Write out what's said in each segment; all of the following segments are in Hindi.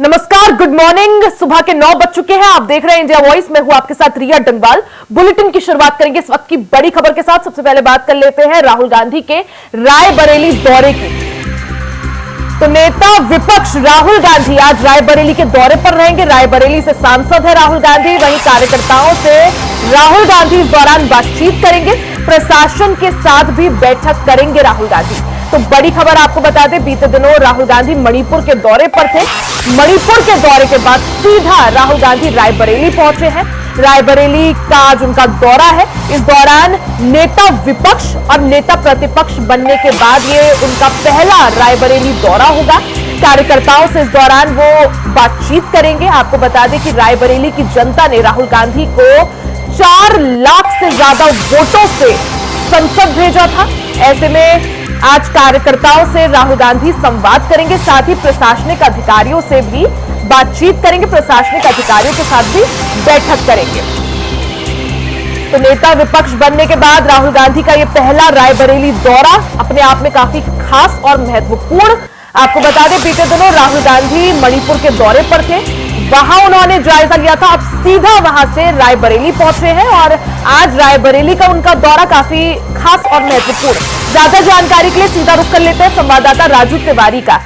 नमस्कार, गुड मॉर्निंग। सुबह के 9 बज चुके हैं। आप देख रहे हैं इंडिया वॉइस। मैं हूं आपके साथ रिया डंगवाल। बुलेटिन की शुरुआत करेंगे इस वक्त की बड़ी खबर के साथ। सबसे पहले बात कर लेते हैं राहुल गांधी के रायबरेली दौरे की। तो नेता विपक्ष राहुल गांधी आज रायबरेली के दौरे पर रहेंगे। रायबरेली से सांसद है राहुल गांधी। वहीं कार्यकर्ताओं से राहुल गांधी इस दौरान बातचीत करेंगे। प्रशासन के साथ भी बैठक करेंगे राहुल गांधी। तो बड़ी खबर आपको बता दें, बीते दिनों राहुल गांधी मणिपुर के दौरे पर थे। मणिपुर के दौरे के बाद सीधा राहुल गांधी रायबरेली पहुंचे हैं। रायबरेली का आज उनका दौरा है। इस दौरान नेता विपक्ष और नेता प्रतिपक्ष बनने के बाद ये उनका पहला रायबरेली दौरा होगा। कार्यकर्ताओं से इस दौरान वो बातचीत करेंगे। आपको बता दें कि रायबरेली की जनता ने राहुल गांधी को 4 लाख से ज्यादा वोटों से संसद भेजा था। ऐसे में आज कार्यकर्ताओं से राहुल गांधी संवाद करेंगे, साथ ही प्रशासनिक अधिकारियों से भी बातचीत करेंगे। प्रशासनिक अधिकारियों के साथ भी बैठक करेंगे। तो नेता विपक्ष बनने के बाद राहुल गांधी का यह पहला रायबरेली दौरा अपने आप में काफी खास और महत्वपूर्ण। आपको बता दें, बीते दिनों राहुल गांधी मणिपुर के दौरे पर थे। वहां उन्होंने जायजा लिया था। अब सीधा वहां से रायबरेली पहुंचे हैं और आज रायबरेली का उनका दौरा काफी खास और महत्वपूर्ण। ज्यादा जानकारी के लिए सीधा रुख कर लेते हैं संवाददाता राजू तिवारी का।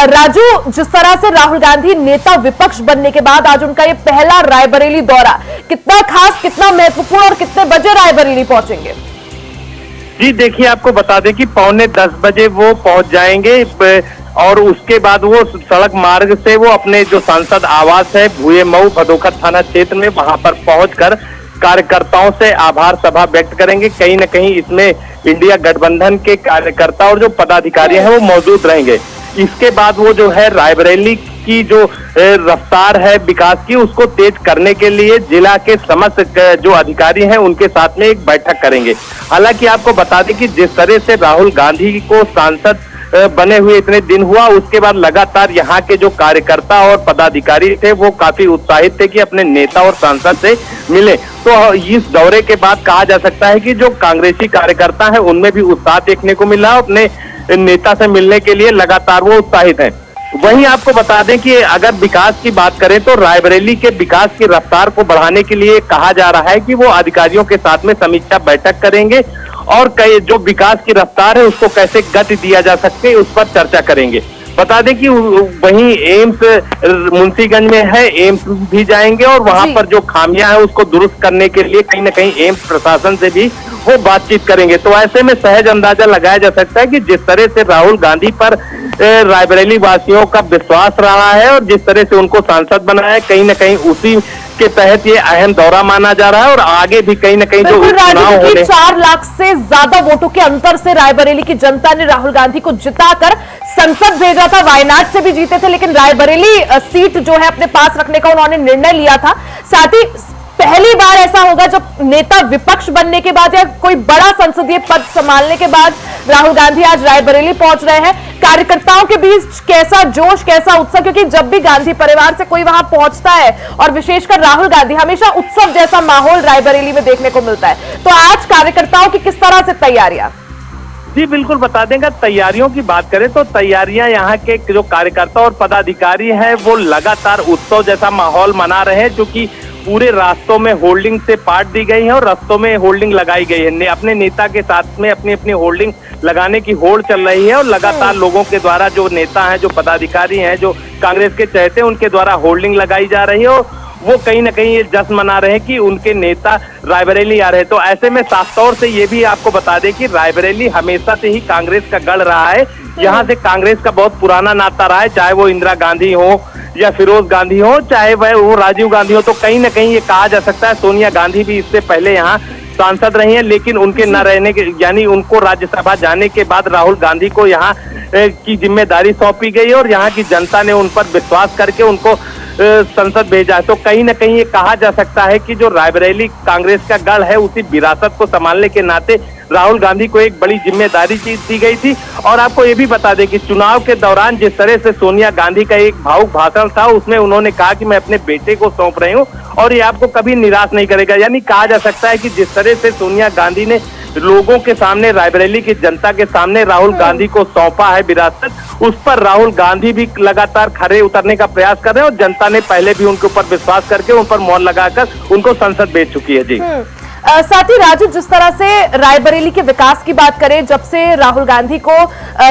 राजू, जिस तरह से राहुल गांधी नेता विपक्ष बनने के बाद आज उनका ये पहला रायबरेली दौरा, कितना खास, कितना महत्वपूर्ण और कितने बजे रायबरेली पहुंचेंगे? जी देखिए, आपको बता दें कि 9:45 बजे वो पहुंच जाएंगे और उसके बाद वो सड़क मार्ग से वो अपने जो सांसद आवास है भूये मऊ भदोखर थाना क्षेत्र में वहां पर पहुंचकर कार्यकर्ताओं से आभार सभा व्यक्त करेंगे। कहीं न कहीं इसमें इंडिया गठबंधन के कार्यकर्ता और जो पदाधिकारी हैं वो मौजूद रहेंगे। इसके बाद वो जो है रायबरेली की जो रफ्तार है विकास की, उसको तेज करने के लिए जिला के समस्त जो अधिकारी हैं उनके साथ में एक बैठक करेंगे। हालांकि आपको बता दें कि जिस तरह से राहुल गांधी को सांसद बने हुए इतने दिन हुआ, उसके बाद लगातार यहाँ के जो कार्यकर्ता और पदाधिकारी थे वो काफी उत्साहित थे कि अपने नेता और सांसद से मिले। तो इस दौरे के बाद कहा जा सकता है कि जो कांग्रेसी कार्यकर्ता हैं उनमें भी उत्साह देखने को मिला। अपने नेता से मिलने के लिए लगातार वो उत्साहित हैं। वहीं आपको बता दें कि अगर विकास की बात करें तो रायबरेली के विकास की रफ्तार को बढ़ाने के लिए कहा जा रहा है कि वो अधिकारियों के साथ में समीक्षा बैठक करेंगे और कई जो विकास की रफ्तार है उसको कैसे गति दिया जा सकती है उस पर चर्चा करेंगे। बता दें कि वहीं एम्स मुंशीगंज में है, एम्स भी जाएंगे और वहां पर जो खामियां हैं उसको दुरुस्त करने के लिए कहीं न कहीं एम्स प्रशासन से भी वो बातचीत करेंगे। तो ऐसे में सहज अंदाजा लगाया जा सकता है कि जिस तरह से राहुल गांधी पर रायबरेली वासियों का विश्वास रहा है और जिस तरह से उनको सांसद बनाया है, कहीं न कहीं उसी के तहत ये अहम दौरा माना जा रहा है और आगे भी कहीं न कहीं जो चुनाव होने 4 लाख से ज्यादा वोटों के अंतर से रायबरेली की जनता ने राहुल गांधी को जिताकर संसद भेजा था। वायनाड से भी जीते थे, लेकिन रायबरेली सीट जो है अपने पास रखने का उन्होंने निर्णय लिया था। साथ ही पहली बार ऐसा होगा जब नेता विपक्ष बनने के बाद या कोई बड़ा संसदीय पद संभालने के बाद राहुल गांधी आज रायबरेली पहुंच रहे हैं। कार्यकर्ताओं के बीच कैसा जोश, कैसा उत्साह, क्योंकि जब भी गांधी परिवार से कोई वहां पहुंचता है और विशेषकर राहुल गांधी, हमेशा उत्सव जैसा माहौल रायबरेली में देखने को मिलता है। तो आज कार्यकर्ताओं की किस तरह से तैयारियां? जी बिल्कुल बता देंगे। तैयारियों की बात करें तो तैयारियां यहाँ के जो कार्यकर्ता और पदाधिकारी हैं वो लगातार उत्सव जैसा माहौल मना रहे हैं, क्योंकि पूरे रास्तों में होल्डिंग से पाट दी गई है और रास्तों में होल्डिंग लगाई गई है। अपने नेता के साथ में अपनी अपनी होल्डिंग लगाने की होड़ चल रही है और लगातार लोगों के द्वारा, जो नेता हैं, जो पदाधिकारी हैं, जो कांग्रेस के चहेते हैं, उनके द्वारा होल्डिंग लगाई जा रही है और वो कहीं न कहीं ये जश्न मना रहे हैं कि उनके नेता रायबरेली आ रहे हैं। तो ऐसे में साफ तौर से ये भी आपको बता दें कि रायबरेली हमेशा से ही कांग्रेस का गढ़ रहा है। यहाँ से कांग्रेस का बहुत पुराना नाता रहा है, चाहे वो इंदिरा गांधी हो या फिरोज गांधी हो, चाहे वह वो राजीव गांधी हो। तो कहीं न कहीं ये कहा जा सकता है सोनिया गांधी भी इससे पहले यहाँ सांसद रही हैं, लेकिन उनके न रहने के, यानी उनको राज्यसभा जाने के बाद राहुल गांधी को यहाँ की जिम्मेदारी सौंपी गई और यहाँ की जनता ने उन पर विश्वास करके उनको संसद भेजा। तो कहीं न कहीं ये कहा जा सकता है कि जो रायबरेली कांग्रेस का गढ़ है, उसी विरासत को संभालने के नाते राहुल गांधी को एक बड़ी जिम्मेदारी दी गई थी। और आपको ये भी बता दें कि चुनाव के दौरान जिस तरह से सोनिया गांधी का एक भावुक भाषण था, उसमें उन्होंने कहा कि मैं अपने बेटे को सौंप रही हूँ और ये आपको कभी निराश नहीं करेगा। यानी कहा जा सकता है कि जिस तरह से सोनिया गांधी ने लोगों के सामने, रायबरेली की जनता के सामने राहुल गांधी को सौंपा है विरासत, उस पर राहुल गांधी भी लगातार खरे उतरने का प्रयास कर रहे हैं और जनता ने पहले भी उनके ऊपर विश्वास करके उन पर मोहर लगाकर उनको संसद भेज चुकी है। जी साथ ही राजू, जिस तरह से रायबरेली के विकास की बात करें, जब से राहुल गांधी को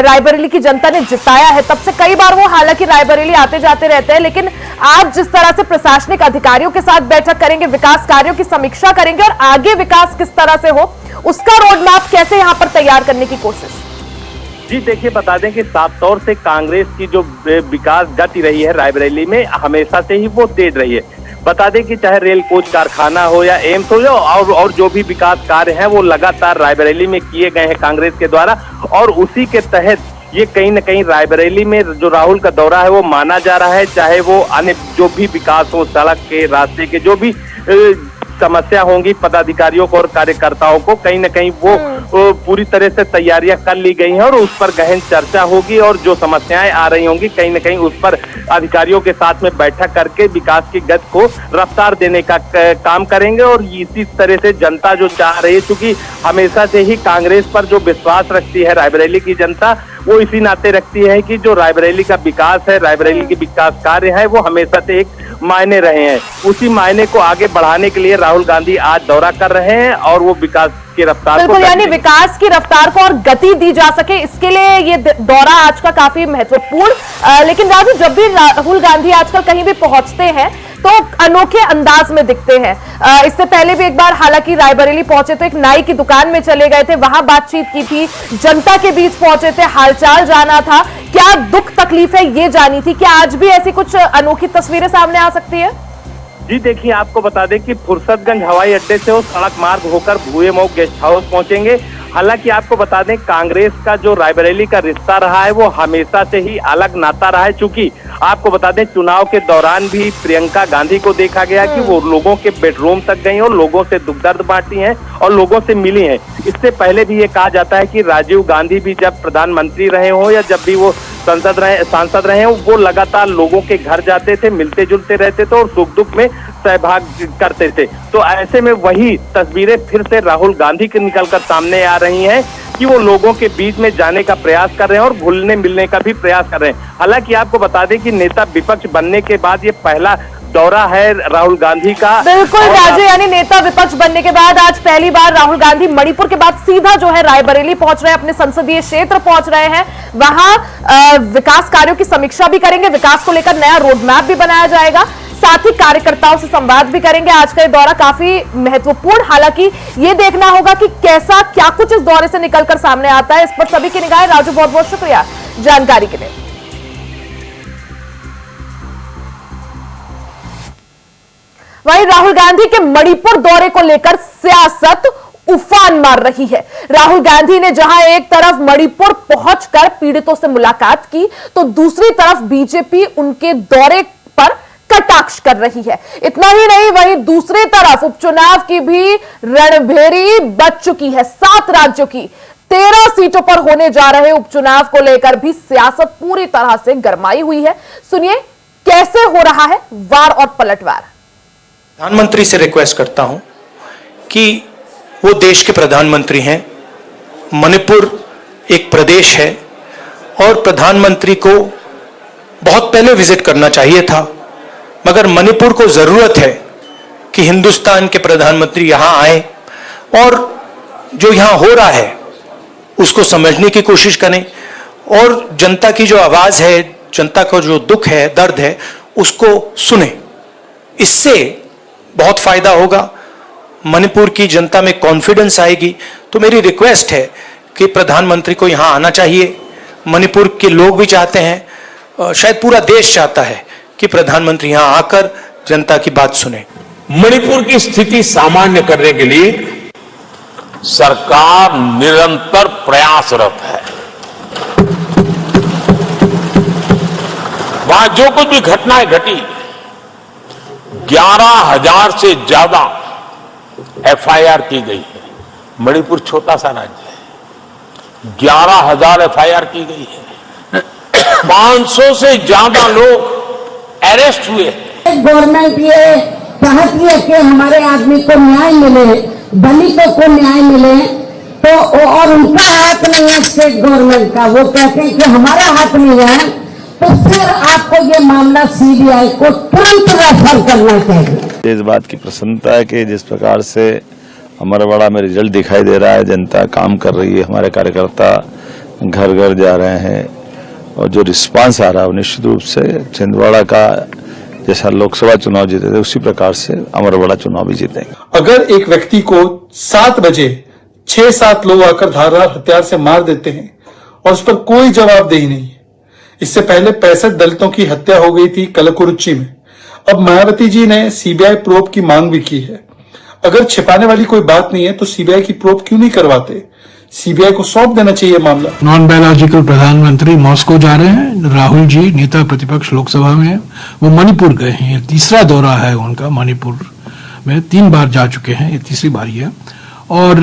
रायबरेली की जनता ने जिताया है तब से कई बार वो हालांकि रायबरेली आते जाते रहते हैं, लेकिन आज जिस तरह से प्रशासनिक अधिकारियों के साथ बैठक करेंगे, विकास कार्यों की समीक्षा करेंगे और आगे विकास किस तरह से हो उसका रोड मैप कैसे यहाँ पर तैयार करने की कोशिश? जी देखिए, बता दें कि साफ तौर से कांग्रेस की जो विकास गति रही है रायबरेली में हमेशा से ही वो तेज रही है। बता दें कि चाहे रेल कोच कारखाना हो या एम्स हो और जो भी विकास कार्य हैं वो लगातार रायबरेली में किए गए हैं कांग्रेस के द्वारा, और उसी के तहत ये कहीं न कहीं रायबरेली में जो राहुल का दौरा है वो माना जा रहा है। चाहे वो अन्य जो भी विकास हो, सड़क के, रास्ते के, जो भी समस्या होंगी पदाधिकारियों को और कार्यकर्ताओं को, कहीं न कहीं वो पूरी तरह से तैयारियां कर ली गई हैं और उस पर गहन चर्चा होगी और जो समस्याएं आ रही होंगी कहीं न कहीं उस पर अधिकारियों के साथ में बैठक करके विकास की गति को रफ्तार देने का काम करेंगे। और इसी तरह से जनता जो चाह रही है, क्योंकि हमेशा से ही कांग्रेस पर जो विश्वास रखती है रायबरेली की जनता, वो इसी नाते रखती है कि जो रायबरेली का विकास है, रायबरेली के विकास कार्य है, वो हमेशा से एक मायने रहे हैं। उसी मायने को आगे बढ़ाने के लिए राहुल गांधी आज दौरा कर रहे हैं और वो विकास की रफ्तार बिल्कुल, यानी विकास की रफ्तार को और गति दी जा सके, इसके लिए ये दौरा आज का काफी महत्वपूर्ण। लेकिन राजू, जब भी राहुल गांधी आजकल कहीं भी पहुंचते हैं तो अनोखे अंदाज में दिखते हैं। इससे पहले भी एक बार हालांकि रायबरेली पहुंचे तो एक नाई की दुकान में चले गए थे, वहां बातचीत की थी, जनता के बीच पहुंचे थे, हालचाल जाना था, क्या दुख तकलीफ है ये जानी थी। क्या आज भी ऐसी कुछ अनोखी तस्वीरें सामने आ सकती है? जी देखिए, आपको बता दें कि फुर्सतगंज हवाई अड्डे से वो सड़क मार्ग होकर भूये मऊ गेस्ट हाउस पहुंचेंगे। हालांकि आपको बता दें कांग्रेस का जो रायबरेली का रिश्ता रहा है वो हमेशा से ही अलग नाता रहा है, चूंकि आपको बता दें चुनाव के दौरान भी प्रियंका गांधी को देखा गया कि वो लोगों के बेडरूम तक गई और लोगों से दुख दर्द बांटी हैं और लोगों से मिली हैं। इससे पहले भी ये कहा जाता है कि राजीव गांधी भी जब प्रधानमंत्री रहे हो या जब भी वो सांसद रहे हो, वो लगातार लोगों के घर जाते थे, मिलते जुलते रहते थे और सुख दुख में सहभाग करते थे। तो ऐसे में वही तस्वीरें फिर से राहुल गांधी के निकलकर सामने आ रही हैं कि वो लोगों के बीच में जाने का प्रयास कर रहे हैं और घुलने मिलने का भी प्रयास कर रहे हैं। हालांकि आपको बता दें कि नेता विपक्ष बनने के बाद ये पहला दौरा है राहुल गांधी का। बिल्कुल राजू, यानी नेता विपक्ष बनने के बाद आज पहली बार राहुल गांधी मणिपुर के बाद सीधा जो है रायबरेली पहुंच रहे हैं, अपने संसदीय क्षेत्र पहुंच रहे हैं। वहां विकास कार्यों की समीक्षा भी करेंगे, विकास को लेकर नया रोड मैप भी बनाया जाएगा, साथ ही कार्यकर्ताओं से संवाद भी करेंगे। आज का ये दौरा काफी महत्वपूर्ण, हालांकि ये देखना होगा कि कैसा क्या कुछ इस दौरे से निकलकर सामने आता है, इस पर सभी की निगाहें। राजू, बहुत बहुत शुक्रिया जानकारी के लिए। वहीं राहुल गांधी के मणिपुर दौरे को लेकर सियासत उफान मार रही है। राहुल गांधी ने जहां एक तरफ मणिपुर पहुंचकर पीड़ितों से मुलाकात की तो दूसरी तरफ बीजेपी उनके दौरे पर कटाक्ष कर रही है। इतना ही नहीं, वहीं दूसरी तरफ उपचुनाव की भी रणभेरी बज चुकी है। 7 राज्यों की 13 सीटों पर होने जा रहे उपचुनाव को लेकर भी सियासत पूरी तरह से गरमाई हुई है। सुनिए कैसे हो रहा है वार और पलटवार। प्रधानमंत्री से रिक्वेस्ट करता हूं कि वो देश के प्रधानमंत्री हैं, मणिपुर एक प्रदेश है और प्रधानमंत्री को बहुत पहले विजिट करना चाहिए था, मगर मणिपुर को जरूरत है कि हिंदुस्तान के प्रधानमंत्री यहां आए और जो यहां हो रहा है उसको समझने की कोशिश करें और जनता की जो आवाज है, जनता का जो दुख है, दर्द है, उसको सुने। इससे बहुत फायदा होगा, मणिपुर की जनता में कॉन्फिडेंस आएगी। तो मेरी रिक्वेस्ट है कि प्रधानमंत्री को यहां आना चाहिए। मणिपुर के लोग भी चाहते हैं, शायद पूरा देश चाहता है कि प्रधानमंत्री यहां आकर जनता की बात सुने। मणिपुर की स्थिति सामान्य करने के लिए सरकार निरंतर प्रयासरत है। वहां जो कुछ भी घटनाएं घटी, 11,000 से ज्यादा एफआईआर की गई है। मणिपुर छोटा सा राज्य है, 11,000 एफआईआर की गई है। 500 से ज्यादा लोग अरेस्ट हुए। गवर्नमेंट ये चाहती है कि हमारे आदमी को न्याय मिले, दलितों को न्याय मिले, तो और उनका हाथ नहीं है स्टेट गवर्नमेंट का, वो कहते हैं कि हमारा हाथ नहीं है, तो फिर आपको ये मामला सीबीआई को तुरंत रेफर करना चाहिए। इस बात की प्रसन्नता है कि जिस प्रकार से अमरवाड़ा में रिजल्ट दिखाई दे रहा है, जनता काम कर रही है, हमारे कार्यकर्ता घर घर जा रहे हैं और जो रिस्पांस आ रहा है निश्चित रूप से छिंदवाड़ा का जैसा लोकसभा चुनाव जीते थे उसी प्रकार से अमरवाड़ा चुनाव भी जीतेंगे। अगर एक व्यक्ति को 7 बजे 6-7 लोग आकर धारदार हथियार से मार देते हैं और उस पर कोई जवाबदेही नहीं है। इससे पहले 65 दलितों की हत्या हो गई थी कलकुरुच्ची में। अब मायावती जी ने सीबीआई प्रोब की मांग भी की है। अगर छिपाने वाली कोई बात नहीं है तो सीबीआई की प्रोब क्यों नहीं करवाते? सीबीआई को सौंप देना चाहिए मामला। नॉन बायोलॉजिकल प्रधानमंत्री मॉस्को जा रहे हैं। राहुल जी नेता प्रतिपक्ष लोकसभा में, वो मणिपुर गए हैं। ये तीसरा दौरा है उनका मणिपुर में, 3 बार जा चुके हैं, ये तीसरी बारी है। और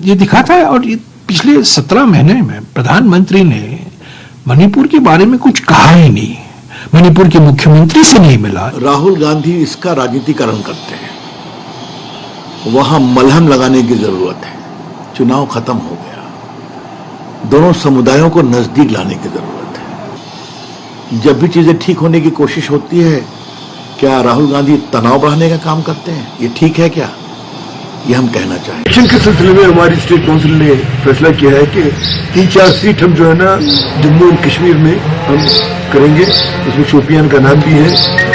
ये दिखाता है, और ये पिछले 17 महीने में प्रधानमंत्री ने मणिपुर के बारे में कुछ कहा ही नहीं, मणिपुर के मुख्यमंत्री से नहीं मिला। राहुल गांधी इसका राजनीतिकरण करते हैं, वहां मलहम लगाने की जरूरत है। चुनाव खत्म हो गया, दोनों समुदायों को नजदीक लाने की जरूरत है। जब भी चीजें ठीक होने की कोशिश होती है, क्या राहुल गांधी तनाव बढ़ाने का काम करते हैं? ये ठीक है क्या? ये हम कहना चाहें। इलेक्शन के सिलसिले में हमारी स्टेट काउंसिल ने फैसला किया है कि 3-4 सीट हम जो है ना जम्मू एंड कश्मीर में हम करेंगे, उसमें शोपियान का नाम भी है,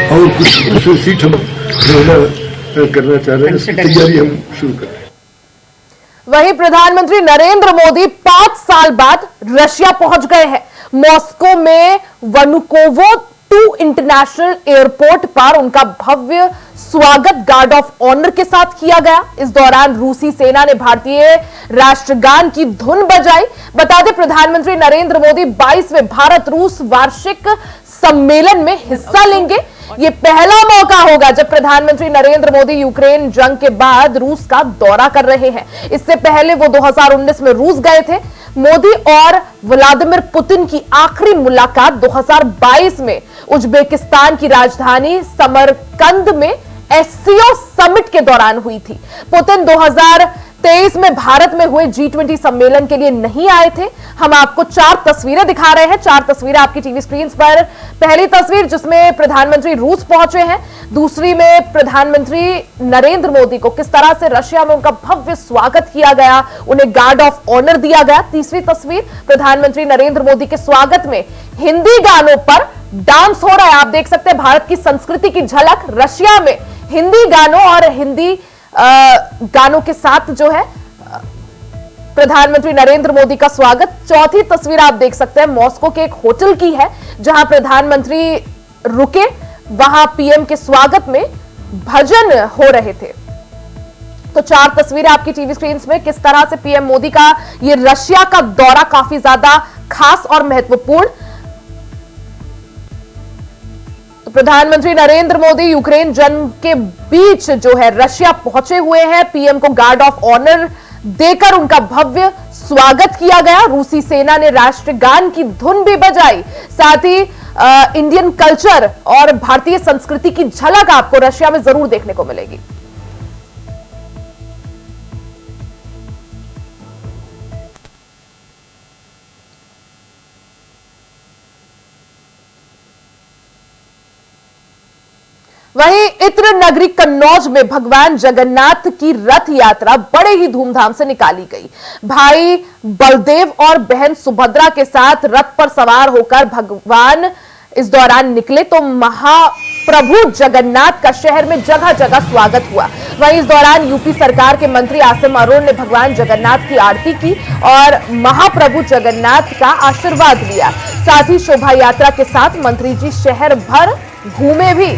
और कुछ दूसरी सीट हम जो है ना करना चाह रहे हैं, इसकी तैयारी हम शुरू कर रहे हैं। वहीं प्रधानमंत्री नरेंद्र मोदी 5 साल बाद रशिया पहुंच गए हैं। मॉस्को में वनुकोवो 2 इंटरनेशनल एयरपोर्ट पर उनका भव्य स्वागत गार्ड ऑफ ऑनर के साथ किया गया। इस दौरान रूसी सेना ने भारतीय राष्ट्रगान की धुन बजाई। बता दें, प्रधानमंत्री नरेंद्र मोदी 22वें भारत रूस वार्षिक सम्मेलन में हिस्सा लेंगे। ये पहला मौका होगा जब प्रधानमंत्री नरेंद्र मोदी यूक्रेन जंग के बाद रूस का दौरा कर रहे हैं। इससे पहले वो 2019 में रूस गए थे। मोदी और व्लादिमीर पुतिन की आखिरी मुलाकात 2022 में उज्बेकिस्तान की राजधानी समरकंद में एससीओ समिट के दौरान हुई थी। पुतिन 2023 में भारत में हुए G20 सम्मेलन के लिए नहीं आए थे। हम आपको 4 तस्वीरें दिखा रहे हैं, 4 तस्वीरें आपकी टीवी स्क्रीन पर। पहली तस्वीर जिसमें प्रधानमंत्री रूस पहुंचे हैं, दूसरी में प्रधानमंत्री नरेंद्र मोदी को किस तरह से रशिया में उनका भव्य स्वागत किया गया, उन्हें गार्ड ऑफ ऑनर दिया गया। तीसरी तस्वीर प्रधानमंत्री नरेंद्र मोदी के स्वागत में हिंदी गानों पर डांस हो रहा है। आप देख सकते हैं भारत की संस्कृति की झलक रशिया में हिंदी गानों और हिंदी गानों के साथ जो है प्रधानमंत्री नरेंद्र मोदी का स्वागत। चौथी तस्वीर आप देख सकते हैं मॉस्को के एक होटल की है जहां प्रधानमंत्री रुके, वहां पीएम के स्वागत में भजन हो रहे थे। तो 4 तस्वीरें आपकी टीवी स्क्रीन में, किस तरह से पीएम मोदी का ये रशिया का दौरा काफी ज्यादा खास और महत्वपूर्ण। प्रधानमंत्री नरेंद्र मोदी यूक्रेन जंग के बीच जो है रशिया पहुंचे हुए हैं। पीएम को गार्ड ऑफ ऑनर देकर उनका भव्य स्वागत किया गया। रूसी सेना ने राष्ट्रगान की धुन भी बजाई। साथ ही इंडियन कल्चर और भारतीय संस्कृति की झलक आपको रशिया में जरूर देखने को मिलेगी। वहीं इत्र नगरी कन्नौज में भगवान जगन्नाथ की रथ यात्रा बड़े ही धूमधाम से निकाली गई। भाई बलदेव और बहन सुभद्रा के साथ रथ पर सवार होकर भगवान इस दौरान निकले तो महाप्रभु जगन्नाथ का शहर में जगह जगह स्वागत हुआ। वहीं इस दौरान यूपी सरकार के मंत्री आसिम अरोड़ ने भगवान जगन्नाथ की आरती की और महाप्रभु जगन्नाथ का आशीर्वाद लिया। साथ ही शोभा यात्रा के साथ मंत्री जी शहर भर घूमे भी।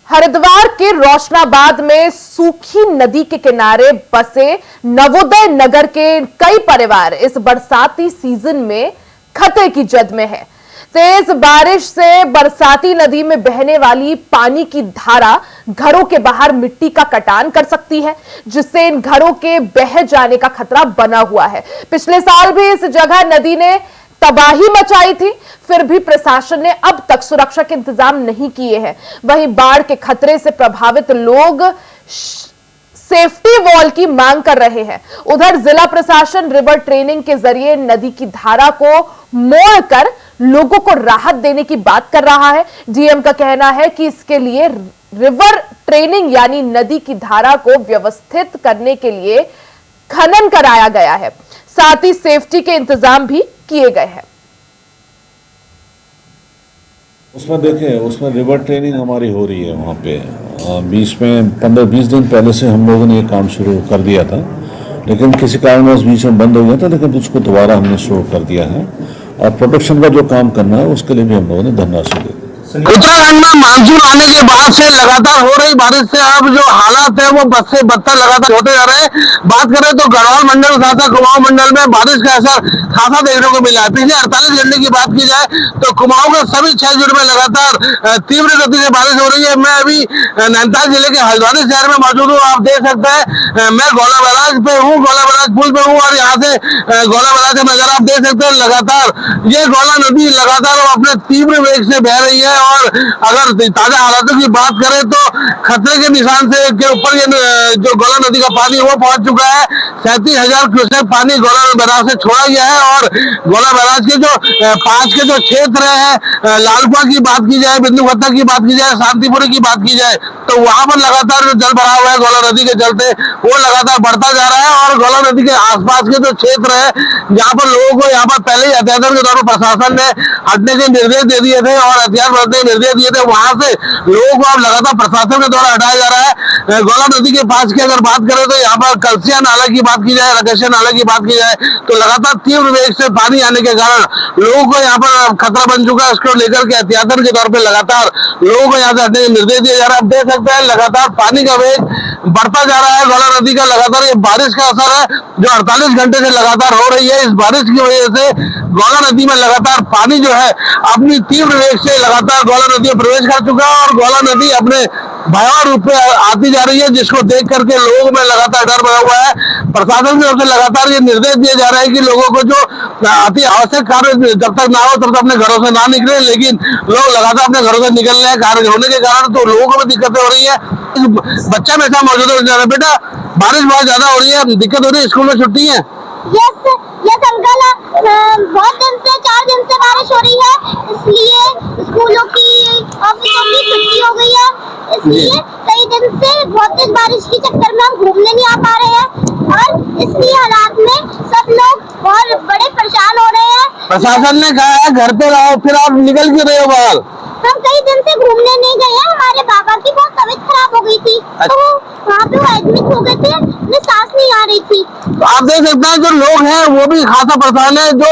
हरिद्वार के रोशनाबाद में सूखी नदी के किनारे बसे नवोदय नगर के कई परिवार इस बरसाती सीजन में खतरे की जद में है। तेज बारिश से बरसाती नदी में बहने वाली पानी की धारा घरों के बाहर मिट्टी का कटान कर सकती है, जिससे इन घरों के बह जाने का खतरा बना हुआ है। पिछले साल भी इस जगह नदी ने तबाही मचाई थी, फिर भी प्रशासन ने अब तक सुरक्षा के इंतजाम नहीं किए हैं। वहीं बाढ़ के खतरे से प्रभावित लोग सेफ्टी वॉल की मांग कर रहे हैं। उधर जिला प्रशासन रिवर ट्रेनिंग के जरिए नदी की धारा को मोड़कर लोगों को राहत देने की बात कर रहा है। डीएम का कहना है कि इसके लिए रिवर ट्रेनिंग यानी नदी की धारा को व्यवस्थित करने के लिए खनन कराया गया है, साथ ही सेफ्टी के इंतजाम भी किए गए हैं। उसमें देखें, उसमें रिवर ट्रेनिंग हमारी हो रही है वहाँ पे। बीच में 15-20 दिन पहले से हम लोगों ने ये काम शुरू कर दिया था, लेकिन किसी कारणवश बीच में बंद हो गया था, लेकिन उसको दोबारा हमने शुरू कर दिया है। और प्रोटेक्शन का जो काम करना है उसके लिए भी हम लोगों ने धनराशि दी। उत्तराखंड में मानसून आने के बाद से लगातार हो रही बारिश से अब जो हालात है वो बद से बदतर लगातार होते जा रहे हैं। बात करें तो गढ़वाल मंडल तथा कुमाऊं मंडल में बारिश का असर खासा देखने को मिला है। पिछले 48 घंटे की बात की जाए तो कुमाऊं के सभी 6 जिलों में लगातार तीव्र गति से बारिश हो रही है। मैं अभी नैनीताल जिले के हल्द्वानी शहर में मौजूद हूँ। आप देख सकते हैं मैं गोला बैराज पे हूँ, गोला बैराज पुल पे हूँ और यहाँ से गोला बैराज का नजारा आप देख सकते हैं। लगातार ये गोला नदी लगातार अपने तीव्र वेग से बह रही है और अगर ताजा हालातों की बात करें तो खतरे के निशान से के ऊपर ये जो गोला नदी का पानी वो पहुंच चुका है। 37,000 क्यूसेक पानी गोला बैराज से छोड़ा गया है और गोला बैराज के जो 5 के जो क्षेत्र है, लालपुआ की बात की जाए, बिंदुखत्ता की बात की जाए, शांतिपुरी की बात की जाए तो वहां पर लगातार जो जल भरा हुआ है गोला नदी के चलते वो लगातार बढ़ता जा रहा है। और गोला नदी के आसपास के जो क्षेत्र है जहाँ पर लोगों को यहाँ पर पहले ही एहतियात के तौर पर प्रशासन ने हटने के निर्देश दे दिए थे और एहतियात बरतने के निर्देश दिए थे, वहां से लोगों को अब लगातार प्रशासन के द्वारा हटाया जा रहा है। गोला नदी के पास की अगर बात करें तो यहाँ पर कलसिया नाला की बात की जाए, रकेशिया नाला की बात की जाए तो लगातार तीव्र वेग से पानी आने के कारण लोगों को यहाँ पर खतरा बन चुका है। उसको लेकर के एहतियात के तौर पर लगातार लोगों को यहाँ से हटने के निर्देश दिए जा रहा है। आप देख सकते हैं लगातार पानी का वेग बढ़ता जा रहा है। गोला नदी का लगातार ये बारिश का असर है जो 48 घंटे से लगातार हो रही है। इस बारिश की वजह से गोला नदी में लगातार पानी जो है अपनी तीव्र वेग से लगातार गोला नदी में प्रवेश कर चुका है और गोला नदी अपने भयावह रूप में आती जा रही है, जिसको देख करके लोगों में लगातार डर बना हुआ है। प्रशासन की ओर से लगातार ये निर्देश दिए जा रहे हैं कि लोगों को जो अति आवश्यक कार्य जब तक ना हो तब तक अपने घरों से ना निकले, लेकिन लोग लगातार अपने घरों से निकल रहे हैं कार्य होने के कारण, तो लोगों को भी दिक्कतें हो रही है। बच्चा मेरे साथ मौजूद है। बेटा, बारिश बहुत ज्यादा हो रही है, दिक्कत हो रही है, स्कूल में छुट्टी है? यस अंकल, बहुत दिन से 4 दिन से बारिश हो रही है, इसलिए स्कूलों की ऑफिसों की छुट्टी हो गई है। इसलिए कई दिन से बहुत तेज बारिश के चक्कर में हम घूमने नहीं आ पा रहे हैं और इसलिए हालात में सब लोग बहुत बड़े परेशान हो रहे हैं। प्रशासन ने कहा है घर पे रहो, फिर आप निकल क्यों रहे हो बाहर? हम कई दिन से घूमने नहीं गए हैं, हमारे बाबा की बहुत तबीयत खराब हो गई थी तो वहाँ पे वो एडमिट हो गए थे, उन्हें सांस नहीं आ रही थी। तो आप देख सकते हैं जो लोग हैं वो भी खासा परेशान है। जो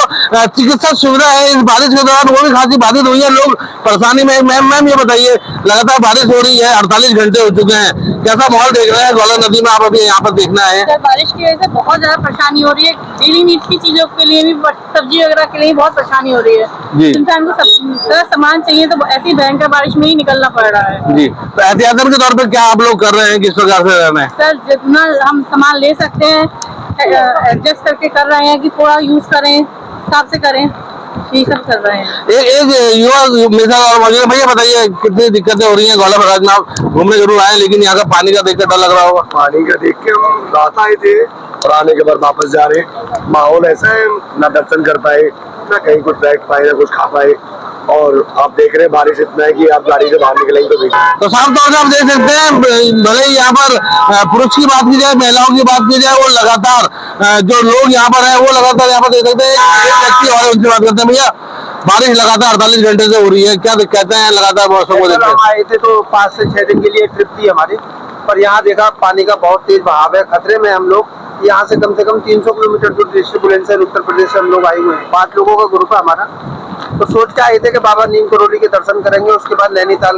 चिकित्सा सुविधा है इस बारिश के दौरान वो भी खासी बाधित हुई है, लोग परेशानी में। मैम ये बताइए, लगातार बारिश हो रही है, 48 घंटे हो चुके हैं, कैसा माहौल देख रहे हैं गोला नदी में? आप अभी यहाँ पर देखना है बारिश की वजह से बहुत ज्यादा परेशानी हो रही है। डेली नीड्स की चीजों के लिए भी, सब्जी वगैरह के लिए बहुत परेशानी हो रही है। इंसान को सब सामान चाहिए तो ऐसी भयंकर बारिश में ही निकलना पड़ रहा है जी। तो एहतियात के तौर पर क्या आप लोग कर रहे हैं, किस प्रकार से रहना है? सर, जितना हम सामान ले सकते हैं एडजस्ट करके कर रहे हैं कि थोड़ा यूज करें, हिसाब से करें, यही सब कर रहे हैं। एक युवा मेरे साथ और मौजूद है। भैया बताइए कितनी दिक्कतें हो रही हैं गोला बैराज में? आप घूमने जरूर आए लेकिन यहाँ का पानी का देख कर डर लग रहा होगा। पानी का देख के हम रात आए थे और आने के बाद वापस जा रहे। माहौल ऐसा है, ना दर्शन कर पाए, ना कहीं कुछ बैठ पाए, ना कुछ खा पाए। और आप देख रहे हैं बारिश इतना है कि आप गाड़ी से बाहर निकलेंगे तो देखिए। तो साफ तौर से आप देख सकते हैं, भले ही यहाँ पर पुरुष की बात की जाए, महिलाओं की बात की जाए, वो लगातार जो लोग यहाँ पर है वो लगातार यहाँ पर देख सकते हैं। एक व्यक्ति और उनसे बात करते हैं। भैया, बारिश लगातार 48 घंटे से हो रही है, क्या कहते हैं? लगातार मौसम को देखते हैं। हम आए थे तो 5 से 6 दिन के लिए ट्रिप थी हमारी, पर यहाँ देखा पानी का बहुत तेज बहाव है, खतरे में हम लोग। यहाँ से कम 300 किलोमीटर दूर डिस्ट्रिक्ट बुलंदशहर उत्तर प्रदेश से हम लोग आए हुए हैं। 5 लोगों का ग्रुप है हमारा। तो सोच के आए थे कि बाबा नीम करोली के दर्शन करेंगे, उसके बाद नैनीताल,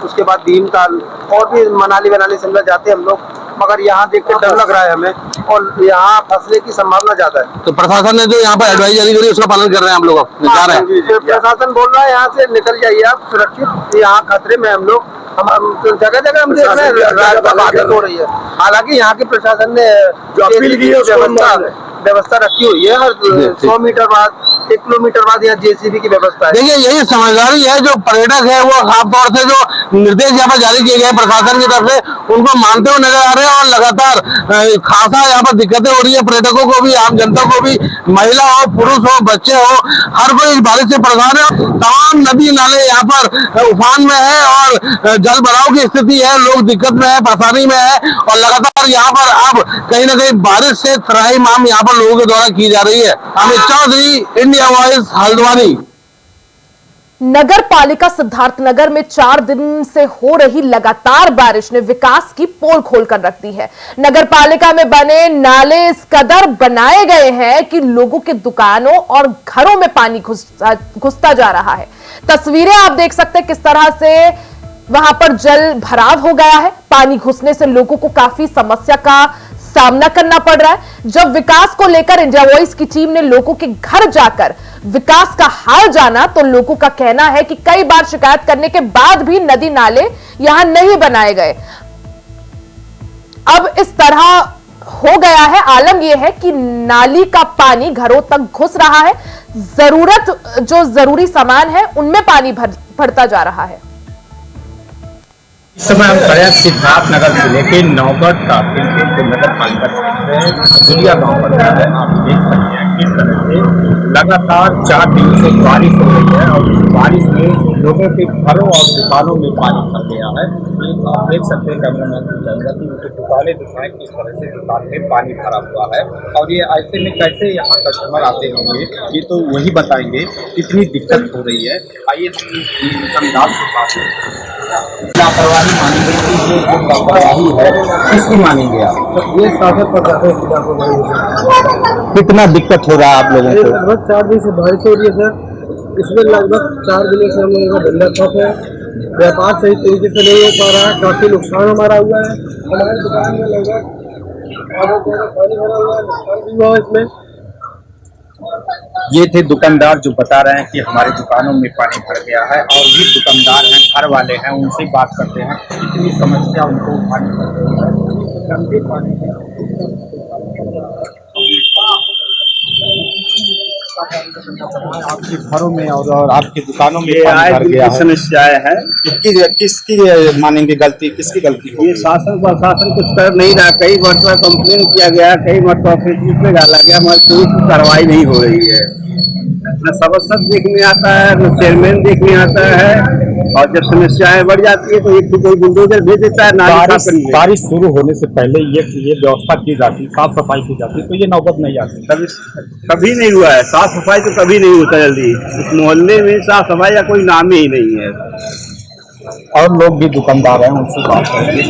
उसके बाद भीमताल और भी मनाली शिमला जाते हम लोग। मगर यहाँ देख के डर लग रहा है हमें और यहाँ फंसने की संभावना ज्यादा है। तो प्रशासन ने जो यहाँ पर एडवाइजरी करी उसका पालन कर रहे हैं हम लोग, जा रहे हैं। प्रशासन बोल रहा है यहाँ से निकल जाइए आप सुरक्षित, यहाँ खतरे में हम लोग, हम जगह जगह हम देख रहे हैं बाधित हो रही है। हालांकि यहाँ के प्रशासन ने जो अपील की है व्यवस्था रखी हुई है, हर 100 मीटर बाद 1 किलोमीटर बाद यहाँ जेसीबी की व्यवस्था है। देखिए यही समझदारी है, जो पर्यटक है वो खास तौर से जो निर्देश यहाँ पर जारी किए गए प्रशासन की तरफ से उनको मानते हुए नजर आ रहे हैं और लगातार खासा यहाँ पर दिक्कतें हो रही है पर्यटकों को भी, आम जनता को भी, महिला हो, पुरुष हो, बच्चे हो, हर कोई इस बारिश से परेशान है। तमाम नदी नाले यहाँ पर उफान में है और जल भराव की स्थिति है, लोग दिक्कत में है, परेशानी में है और लगातार यहाँ पर अब कहीं न कहीं बारिश से त्राही माम यहाँ पर लोगों के द्वारा की जा रही है। Amit Chaudhary, India voice, Haldwani. नगर पालिका सिद्धार्थनगर में 4 दिन से हो रही लगातार बारिश ने विकास की पोल खोलकर रख दी है। नगर पालिका में बने नाले इस कदर बनाए गए हैं कि लोगों के दुकानों और घरों में पानी घुसता जा रहा है। तस्वीरें आप देख सकते हैं किस तरह से वहां पर जल भराव हो गया है। पानी घुसने से लोगों को काफी समस्या का सामना करना पड़ रहा है। जब विकास को लेकर इंडिया वॉइस की टीम ने लोगों के घर जाकर विकास का हाल जाना तो लोगों का कहना है कि कई बार शिकायत करने के बाद भी नदी नाले यहां नहीं बनाए गए। अब इस तरह हो गया है, आलम यह है कि नाली का पानी घरों तक घुस रहा है। जो जरूरी सामान है उनमें पानी भरता जा रहा है। इस समय हम खड़े हैं सिद्धार्थनगर जिले के नौगढ़ तहसील के जो नगर पालिका क्षेत्र में दुलिया गांव पड़ता है। आप देख सकते हैं किस तरह से लगातार 4 दिन से बारिश हो रही है और इस बारिश में लोगों के घरों और दुकानों में पानी भर गया है। आप देख सकते हैं कैमरामैन की जरूरत की उनकी दुकानें दिखाएं किस तरह से दुकान में पानी भरा हुआ है और ये ऐसे में कैसे यहाँ कस्टमर आते होंगे ये तो वही बताएंगे कितनी दिक्कत हो रही है। आइए दुकानदार से बात लापरवाही मानी गई थी, ये जो लापरवाही है किसकी मानेंगे आप? तो ये शासन पर कितना दिक्कत हो रहा है आप लोगों को? लगभग 4 दिन से बारिश हो रही है सर। इसमें लगभग 4 दिनों से हम लोगों का धंधा ठप है, व्यापार सही तरीके से नहीं हो पा रहा है, काफी नुकसान हमारा हुआ है। हमारी दुकान में लगभग पानी भरा हुआ है, नुकसान भी हुआ है इसमें। ये थे दुकानदार जो बता रहे हैं कि हमारी दुकानों में पानी भर गया है और ये दुकानदार हैं, घर वाले हैं, उनसे बात करते हैं कितनी समस्या उनको उठानी पड़ रही है। गंदे पानी आपके घरों में और आपकी दुकानों में पानी भर गया है। समस्याएं हैं, किसकी मानेंगे गलती, किसकी गलती ये शासन प्रशासन कुछ कर नहीं रहा। कई मरतबा कंप्लेन किया गया, कई मरतबा ऑफिस में डाला गया, मगर कोई कार्रवाई नहीं हो रही है। न सभासद देखने आता है, न चेयरमैन देखने आता है और जब समस्याएं बढ़ जाती है तो एक कोई बुलडोजर भेज देता है। बारिश शुरू होने से पहले ये व्यवस्था की जाती, साफ सफाई की जाती तो ये नौबत नहीं आती। कभी नहीं हुआ है साफ सफाई, तो कभी नहीं होता जल्दी। इस मोहल्ले में साफ सफाई का कोई नाम ही नहीं है। और लोग भी दुकानदार हैं, उनसे बात करेंगे।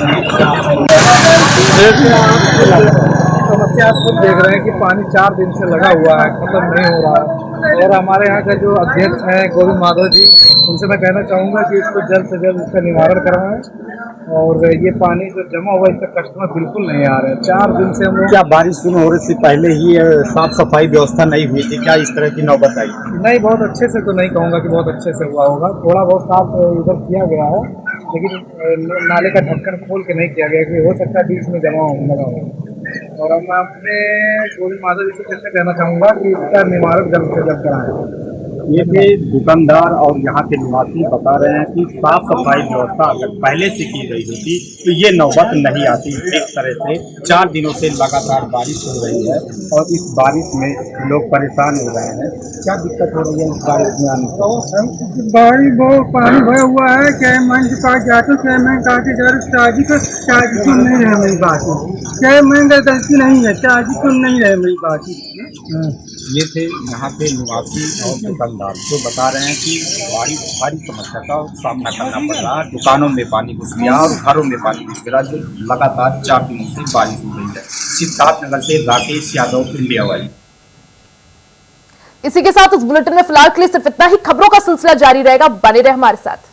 समस्या आप खुद देख रहे हैं कि पानी 4 दिन से लगा हुआ है, खत्म नहीं हो रहा है। और हमारे यहाँ का जो अध्यक्ष हैं गोविंद माधव जी, उनसे मैं कहना चाहूँगा कि इसको जल्द से जल्द इसका निवारण करवाएं और ये पानी जो जमा हुआ इससे कस्टमर बिल्कुल नहीं आ रहे हैं। 4 दिन से हम लोग। क्या बारिश शुरू होने से पहले ही साफ सफाई व्यवस्था नहीं हुई थी? क्या इस तरह की नौबत आई? नहीं, बहुत अच्छे से तो नहीं कहूँगा कि बहुत अच्छे से हुआ होगा। थोड़ा बहुत साफ इधर किया गया है, लेकिन नाले का ढक्कन खोल के नहीं किया गया कि हो सकता है बीच में जमा लगा हो। और हम अपने गोविंद माधव जी से कैसे कहना चाहूँगा कि इसका निवारण जल्द से जल्द कराएं। ये भी दुकानदार और यहाँ के निवासी बता रहे हैं कि साफ सफाई व्यवस्था अगर पहले से की गई होती तो ये नौबत नहीं आती। इस तरह से 4 दिनों से लगातार बारिश हो रही है और इस बारिश में लोग परेशान हो रहे हैं। क्या दिक्कत हो रही है इस बारिश में आने से? बारिश बहुत पानी भरा हुआ है, क्या मन के पास जाते क्या मैं काफी डर चार्जी सुन नहीं रहे मेरी बात, क्या मैं गलती नहीं है, चार्जी सुन नहीं रहे मेरी बात। ये थे यहाँ के निवासी और दुकानदार जो बता रहे हैं कि भारी समस्या का सामना करना पड़ रहा है। दुकानों में पानी घुस गया और घरों में पानी घुस गया जो लगातार 4 दिनों से बारिश हो रही है। सिद्धार्थनगर से राकेश यादव, इंडिया वॉइस। इसी के साथ इस बुलेटिन में फिलहाल के लिए सिर्फ इतना ही। खबरों का सिलसिला जारी रहेगा, बने रहे हमारे साथ।